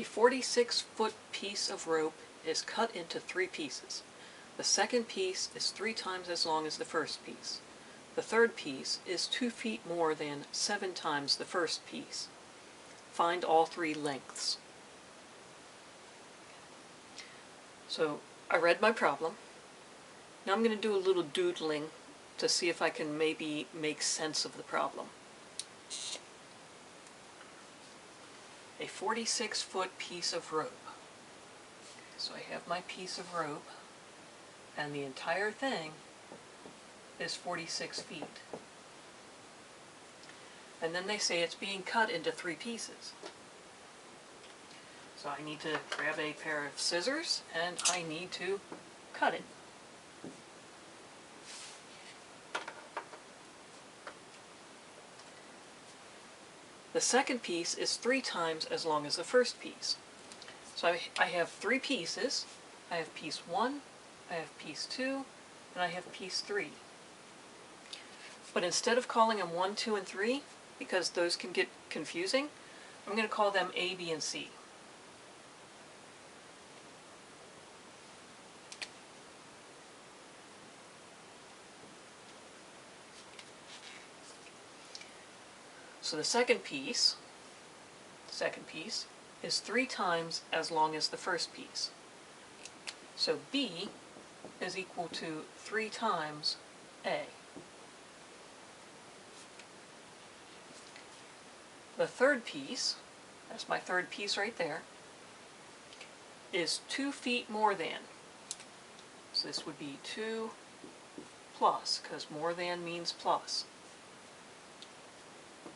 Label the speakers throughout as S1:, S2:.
S1: A 46-foot piece of rope is cut into 3 pieces. The second piece is 3 times as long as the first piece. The third piece is 2 feet more than 7 times the first piece. Find all 3 lengths. So I read my problem. Now I'm going to do a little doodling to see if I can maybe make sense of the problem. A 46-foot piece of rope. So I have my piece of rope, and the entire thing is 46 feet. And then they say it's being cut into 3 pieces. So I need to grab a pair of scissors, and I need to cut it. The second piece is 3 times as long as the first piece. So I have 3 pieces. I have piece 1, I have piece 2, and I have piece 3. But instead of calling them 1, 2, and 3, because those can get confusing, I'm going to call them A, B, and C. So the second piece is 3 times as long as the first piece. So B is equal to 3 times A. The third piece, that's my third piece right there, is 2 feet more than. So this would be 2 plus, because more than means plus.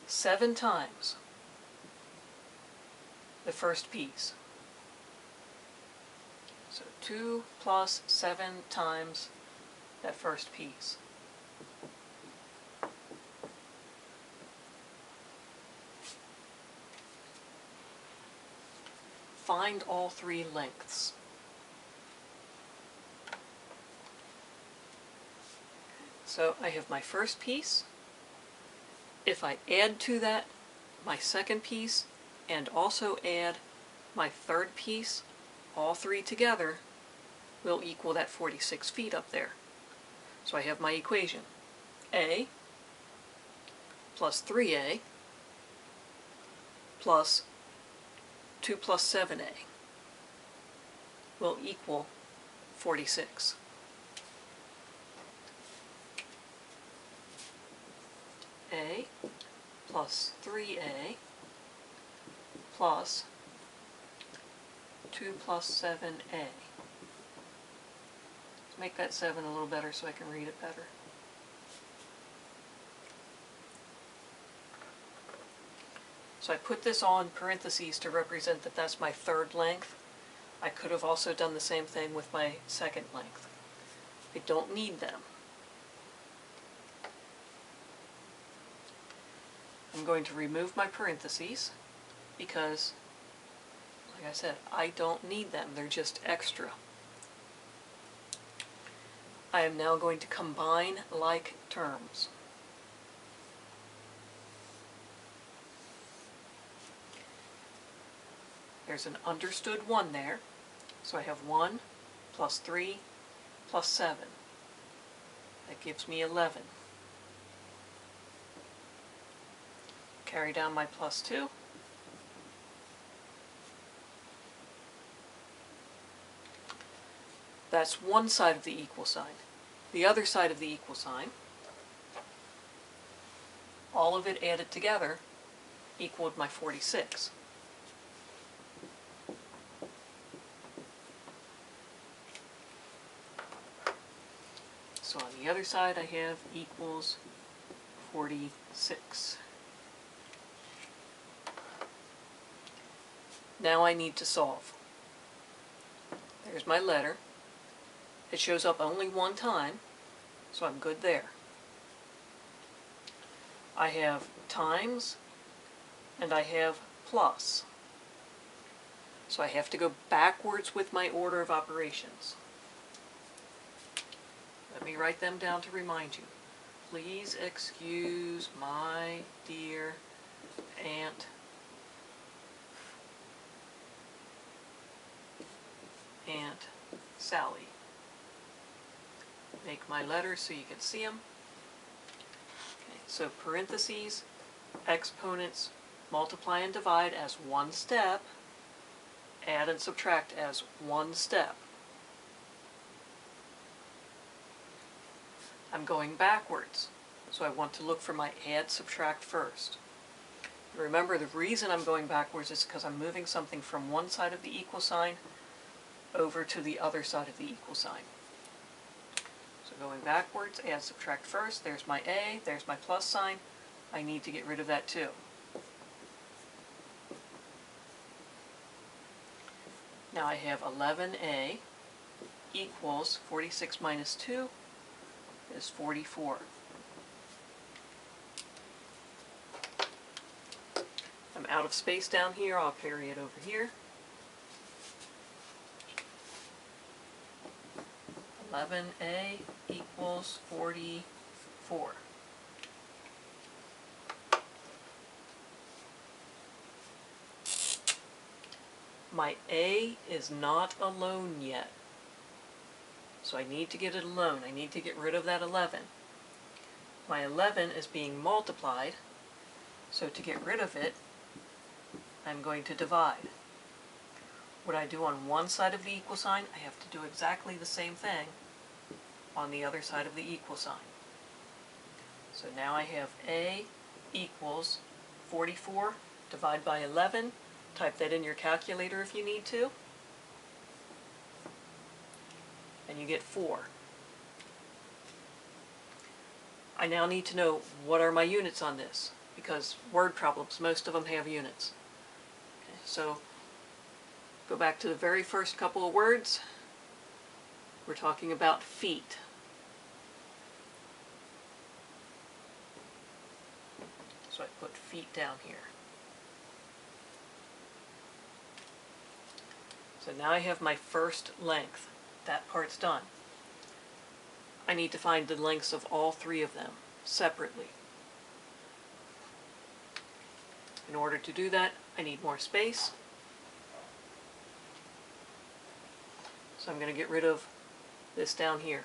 S1: 7 times the first piece. So 2 plus 7 times that first piece. Find all 3 lengths. So I have my first piece. If I add to that my second piece and also add my third piece, all 3 together will equal that 46 feet up there. So I have my equation. A plus 3A plus 2 plus 7A will equal 46. A plus 3A plus 2 plus 7A. Let's make that 7 a little better so I can read it better. So I put this all in parentheses to represent that that's my third length. I could have also done the same thing with my second length. I don't need them. I'm going to remove my parentheses because, like I said, I don't need them. They're just extra. I am now going to combine like terms. There's an understood 1 there, so I have 1 plus 3 plus 7. That gives me 11. Carry down my plus 2. That's one side of the equal sign. The other side of the equal sign, all of it added together, equaled my 46. So on the other side I have equals 46. Now I need to solve. There's my letter. It shows up only 1 time, so I'm good there. I have times and I have plus. So I have to go backwards with my order of operations. Let me write them down to remind you. Please excuse my dear Aunt and Sally. Make my letters so you can see them. Okay, so parentheses, exponents, multiply and divide as one step, add and subtract as one step. I'm going backwards, so I want to look for my add, subtract first. Remember, the reason I'm going backwards is because I'm moving something from one side of the equal sign over to the other side of the equal sign. So going backwards, add, subtract first. There's my A, there's my plus sign. I need to get rid of that too. Now I have 11A equals 46 minus 2 is 44. I'm out of space down here, I'll carry it over here. 11A equals 44. My A is not alone yet, so I need to get it alone. I need to get rid of that 11. My 11 is being multiplied, so to get rid of it, I'm going to divide. What I do on one side of the equal sign, I have to do exactly the same thing on the other side of the equal sign. So now I have A equals 44, divide by 11. Type that in your calculator if you need to, and you get 4. I now need to know what are my units on this, because word problems, most of them have units. Okay, so go back to the very first couple of words. We're talking about feet. So I put feet down here. So now I have my first length. That part's done. I need to find the lengths of all three of them separately. In order to do that, I need more space. So I'm going to get rid of this down here.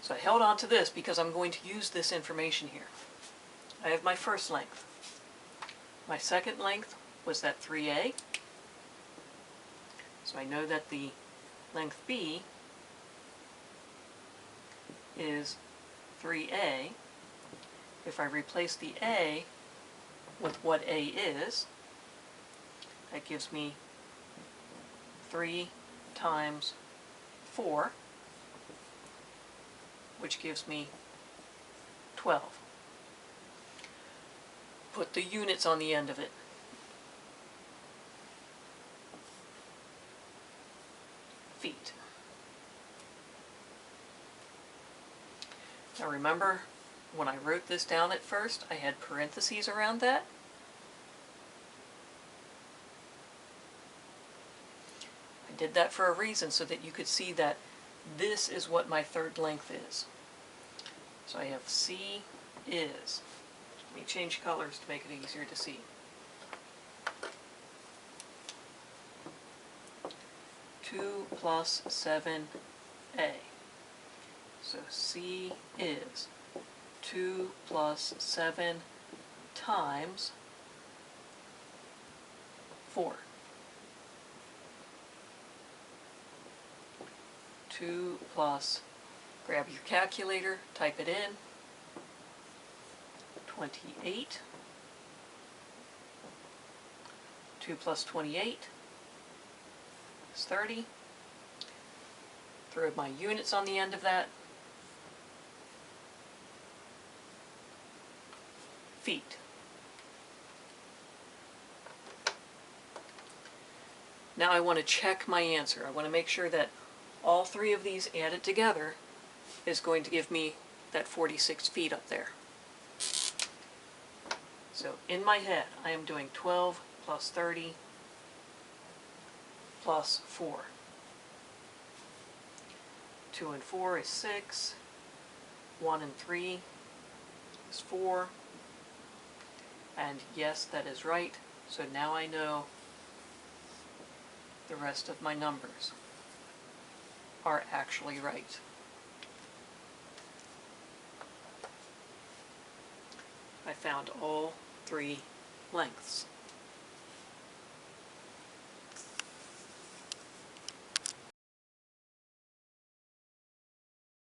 S1: So I held on to this because I'm going to use this information here. I have my first length. My second length was that 3A. So I know that the length B is 3A. If I replace the A with what A is, that gives me 3 times 4, which gives me 12. Put the units on the end of it. Feet. Now remember, when I wrote this down at first, I had parentheses around that. I did that for a reason, so that you could see that this is what my third length is. So I have C is. Let me change colors to make it easier to see. 2 plus 7A. So C is 2 plus 7 times 4. 2 plus, grab your calculator, type it in, 28. 2 plus 28 is 30. Throw my units on the end of that. Feet. Now I want to check my answer. I want to make sure that all three of these added together is going to give me that 46 feet up there. So in my head, I am doing 12 plus 30 plus 4. 2 and 4 is 6. 1 and 3 is 4. And yes, that is right. So now I know the rest of my numbers are actually right. I found all 3 lengths.